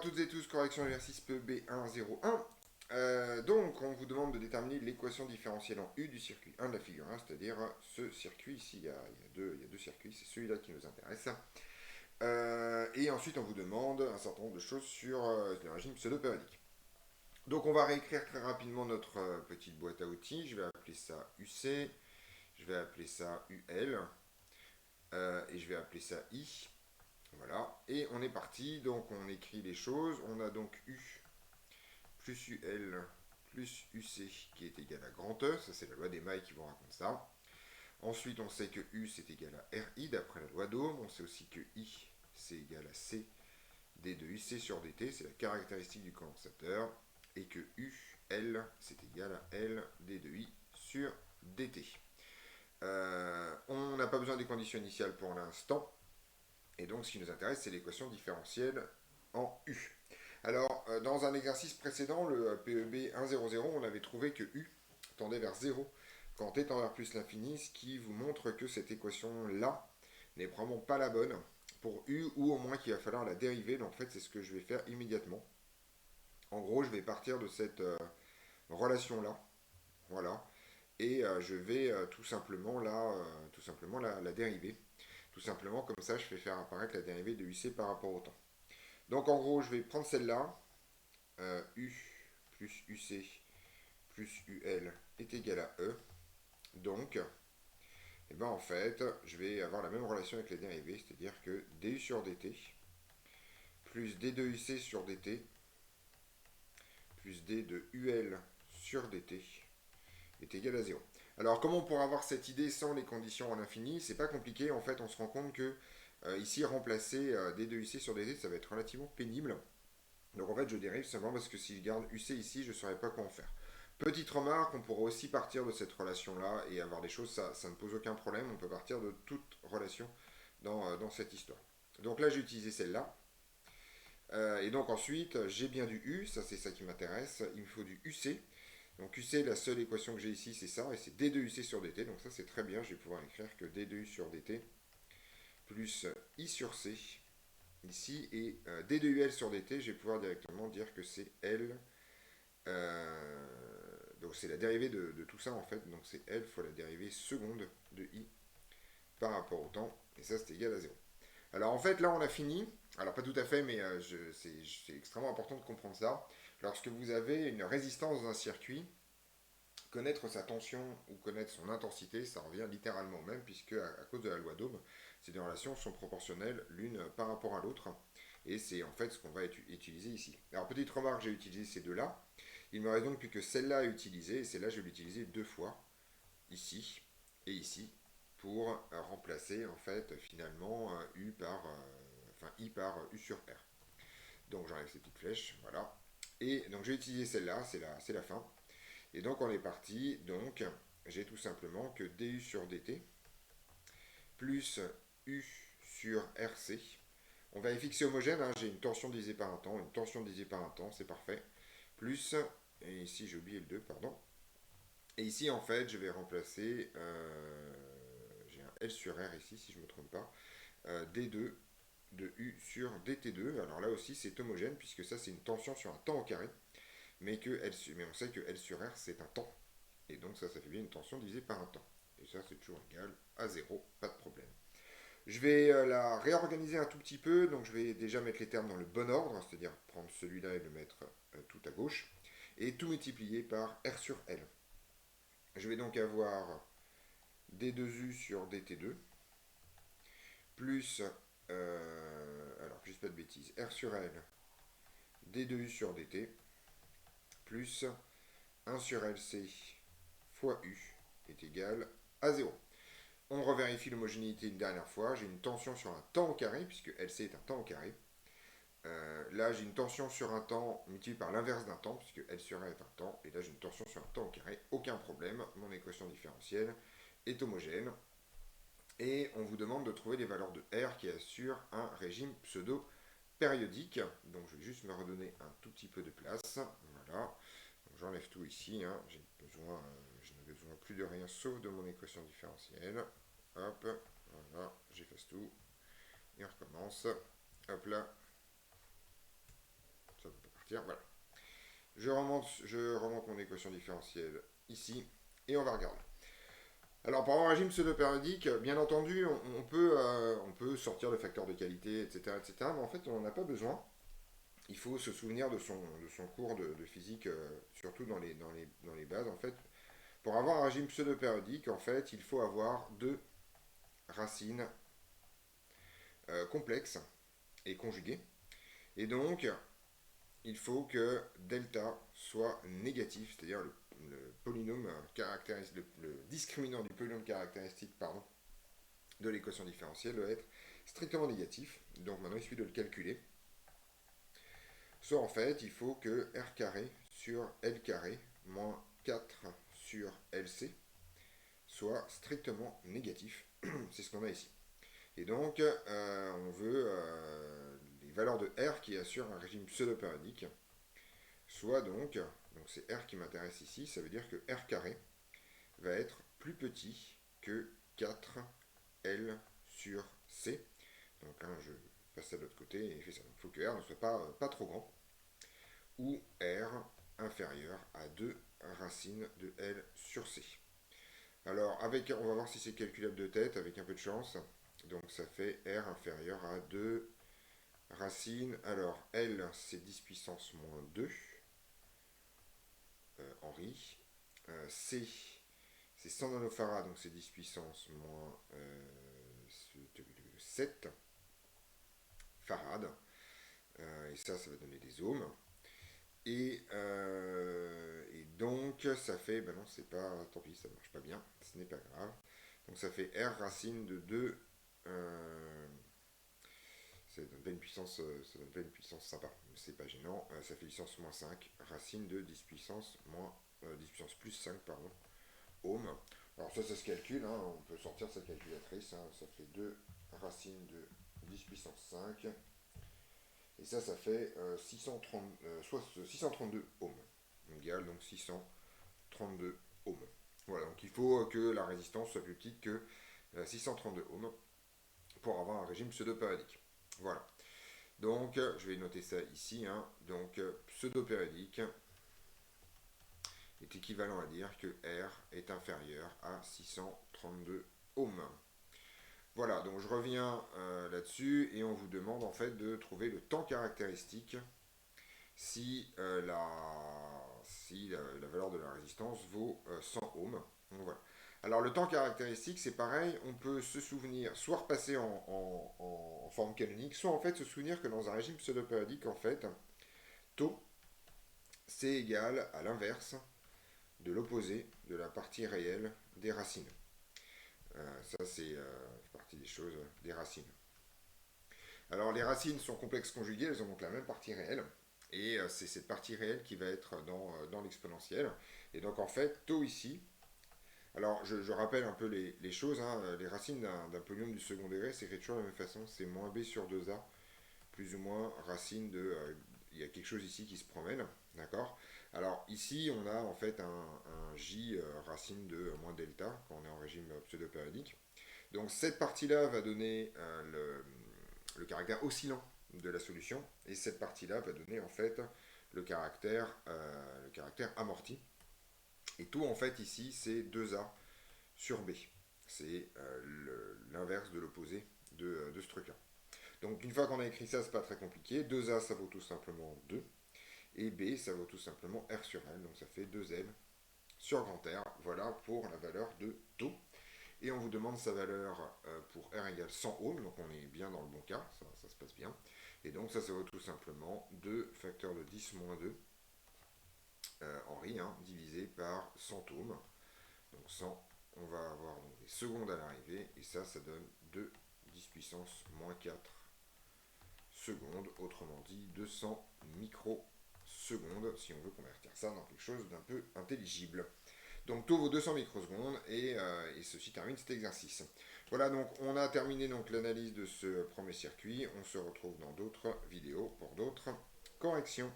toutes et tous, correction exercice PB101. Donc, on vous demande de déterminer l'équation différentielle en U du circuit 1 de la figure 1, c'est-à-dire ce circuit ici. Il y a deux circuits, c'est celui-là qui nous intéresse. Et ensuite, on vous demande un certain nombre de choses sur le régime pseudo-périodique. Donc, on va réécrire très rapidement notre petite boîte à outils. Je vais appeler ça UC, je vais appeler ça UL, et je vais appeler ça I. Voilà, et on est parti, donc on écrit les choses. On a donc U plus UL plus UC qui est égal à grand E, ça c'est la loi des mailles qui vous raconte ça. Ensuite on sait que U c'est égal à RI d'après la loi d'Ohm, on sait aussi que I c'est égal à C d de UC sur dt, c'est la caractéristique du condensateur, et que UL c'est égal à L d de I sur dt. On n'a pas besoin des conditions initiales pour l'instant, et donc ce qui nous intéresse c'est l'équation différentielle en U. Alors, dans un exercice précédent, le PEB 100, on avait trouvé que U tendait vers 0 quand t tend vers plus l'infini, ce qui vous montre que cette équation-là n'est probablement pas la bonne pour U, ou au moins qu'il va falloir la dériver. Donc en fait, c'est ce que je vais faire immédiatement. En gros, je vais partir de cette relation-là, voilà, et je vais la dériver. Tout simplement, comme ça, je fais faire apparaître la dérivée de UC par rapport au temps. Donc en gros, je vais prendre celle-là, U plus UC plus UL est égal à E. Donc, eh ben en fait, je vais avoir la même relation avec les dérivés, c'est-à-dire que du sur dt plus d de UC sur dt plus d de UL sur dt est égal à 0. Alors, comment on pourra avoir cette idée sans les conditions en infini? C'est pas compliqué, en fait, on se rend compte que ici, remplacer d de UC sur dt, ça va être relativement pénible. Donc en fait, je dérive simplement parce que si je garde UC ici, je ne saurais pas quoi en faire. Petite remarque, on pourra aussi partir de cette relation-là et avoir des choses, ça ne pose aucun problème, on peut partir de toute relation dans cette histoire. Donc là, j'ai utilisé celle-là. Et donc ensuite, j'ai bien du U, ça c'est ça qui m'intéresse, il me faut du UC. Donc UC, la seule équation que j'ai ici, c'est ça, et c'est d de UC sur dt, donc ça c'est très bien, je vais pouvoir écrire que d de U sur dt plus I sur C ici, et d de UL sur dt, je vais pouvoir directement dire que c'est L. Donc c'est la dérivée de tout ça en fait, donc c'est L fois la dérivée seconde de I par rapport au temps, et ça c'est égal à 0. Alors en fait là on a fini, alors pas tout à fait, mais c'est extrêmement important de comprendre ça. Lorsque vous avez une résistance dans un circuit, connaître sa tension ou connaître son intensité, ça revient littéralement au même, puisque à cause de la loi d'Ohm, ces deux relations sont proportionnelles l'une par rapport à l'autre. Et c'est en fait ce qu'on va utiliser ici. Alors petite remarque, j'ai utilisé ces deux-là. Il me reste donc plus que celle-là à utiliser, et celle-là je vais l'utiliser deux fois, ici et ici, pour remplacer en fait finalement I par U sur R. Donc j'enlève ces petites flèches, voilà. Et donc je vais utiliser celle-là, c'est la fin. Et donc on est parti, donc j'ai tout simplement que du sur dt plus U sur RC. On vérifie que c'est homogène, hein, j'ai une tension divisée par un temps, une tension divisée par un temps, c'est parfait. Plus, et ici j'ai oublié le 2, pardon. Et ici en fait je vais remplacer, j'ai un L sur R ici si je ne me trompe pas, D2 de U sur dt2. Alors là aussi c'est homogène puisque ça c'est une tension sur un temps au carré, mais on sait que L sur R c'est un temps. Et donc ça fait bien une tension divisée par un temps. Et ça c'est toujours égal à 0, pas de problème. Je vais la réorganiser un tout petit peu, donc je vais déjà mettre les termes dans le bon ordre, c'est-à-dire prendre celui-là et le mettre tout à gauche, et tout multiplier par R sur L. Je vais donc avoir D2U sur DT2, plus, alors juste pas de bêtises, R sur L, D2U sur DT, plus 1 sur LC fois U est égal à 0. On revérifie l'homogénéité une dernière fois. J'ai une tension sur un temps au carré, puisque LC est un temps au carré. Là, j'ai une tension sur un temps multiplié par l'inverse d'un temps, puisque L sur R est un temps. Et là, j'ai une tension sur un temps au carré. Aucun problème. Mon équation différentielle est homogène. Et on vous demande de trouver les valeurs de R qui assurent un régime pseudo-périodique. Donc, je vais juste me redonner un tout petit peu de place. Voilà. J'enlève tout ici. Hein. Je n'ai besoin plus de rien sauf de mon équation différentielle. Hop, voilà, j'efface tout. Et on recommence. Hop là. Tiens, voilà. Je remonte mon équation différentielle ici, et on va regarder. Alors, pour un régime pseudo-périodique, bien entendu, on peut sortir le facteur de qualité, etc., etc., mais en fait, on n'en a pas besoin. Il faut se souvenir de son cours de physique, surtout dans les bases. En fait, pour avoir un régime pseudo-périodique, en fait, il faut avoir deux racines complexes et conjuguées. Et donc, il faut que delta soit négatif, c'est-à-dire le polynôme caractéristique, le discriminant du polynôme caractéristique, pardon, de l'équation différentielle doit être strictement négatif. Donc maintenant il suffit de le calculer. Soit en fait il faut que r carré sur l carré moins 4 sur lc soit strictement négatif. C'est ce qu'on a ici. Et donc on veut les valeurs de r qui assurent un régime pseudo-périodique soit donc c'est r qui m'intéresse ici, ça veut dire que r carré va être plus petit que 4L sur C. Donc je passe ça de l'autre côté et je fais ça. Il faut que R ne soit pas trop grand. Ou R inférieur à 2 racines de L sur C. Alors, on va voir si c'est calculable de tête avec un peu de chance. Donc ça fait R inférieur à 2 racines. Alors, L, c'est 10 puissance moins 2. Henri. C, c'est 100 nanofarads, donc c'est 10 puissance moins 7 farads. Et ça va donner des ohms. Et donc, ça fait, ben non, c'est pas, tant pis, ça marche pas bien, ce n'est pas grave. Donc ça fait R racine de 2, ça donne pas une puissance sympa, mais c'est pas gênant. Ça fait puissance moins 5, racine de 10 puissance moins, 10 puissance plus 5, pardon, ohms. Alors ça se calcule, hein, on peut sortir sa calculatrice, hein, ça fait 2 racines de 10 puissance 5, et ça fait 632 ohms, égale donc 632 ohms. Voilà, donc il faut que la résistance soit plus petite que 632 ohms pour avoir un régime pseudo-périodique. Voilà, donc je vais noter ça ici, hein, donc pseudo-périodique est équivalent à dire que R est inférieur à 632 ohms. Voilà, donc je reviens là-dessus et on vous demande en fait de trouver le temps caractéristique si, la valeur de la résistance vaut 100 ohms. Donc voilà. Alors le temps caractéristique, c'est pareil, on peut se souvenir, soit repasser en forme canonique, soit en fait se souvenir que dans un régime pseudo-périodique, en fait, taux, c'est égal à l'inverse de l'opposé de la partie réelle des racines. Ça, c'est partie des choses des racines. Alors, les racines sont complexes conjuguées, elles ont donc la même partie réelle. Et c'est cette partie réelle qui va être dans l'exponentielle. Et donc, en fait, taux ici. Alors, je rappelle un peu les choses. Hein, les racines d'un polynôme du second degré, c'est écrit toujours de la même façon. C'est moins b sur 2a, plus ou moins racine de. Il y a quelque chose ici qui se promène. D'accord. Alors, ici, on a en fait un j racine de moins delta, quand on est en régime pseudo-périodique. Donc cette partie-là va donner le caractère oscillant de la solution, et cette partie-là va donner en fait le caractère amorti. Et tout en fait ici c'est 2A sur B. C'est l'inverse de l'opposé de ce truc-là. Donc une fois qu'on a écrit ça, c'est pas très compliqué. 2A ça vaut tout simplement 2. Et B ça vaut tout simplement R sur L. Donc ça fait 2L sur grand R. Voilà pour la valeur de taux. Et on vous demande sa valeur pour R égale 100 ohms, donc on est bien dans le bon cas, ça se passe bien. Et donc ça vaut tout simplement 2 facteurs de 10 moins 2 Henri, hein, divisé par 100 ohms. Donc 100, on va avoir donc des secondes à l'arrivée, et ça donne 2 10 puissance moins 4 secondes, autrement dit 200 microsecondes, si on veut convertir ça dans quelque chose d'un peu intelligible. Donc taux vaut 200 microsecondes et ceci termine cet exercice. Voilà, donc on a terminé donc l'analyse de ce premier circuit. On se retrouve dans d'autres vidéos pour d'autres corrections.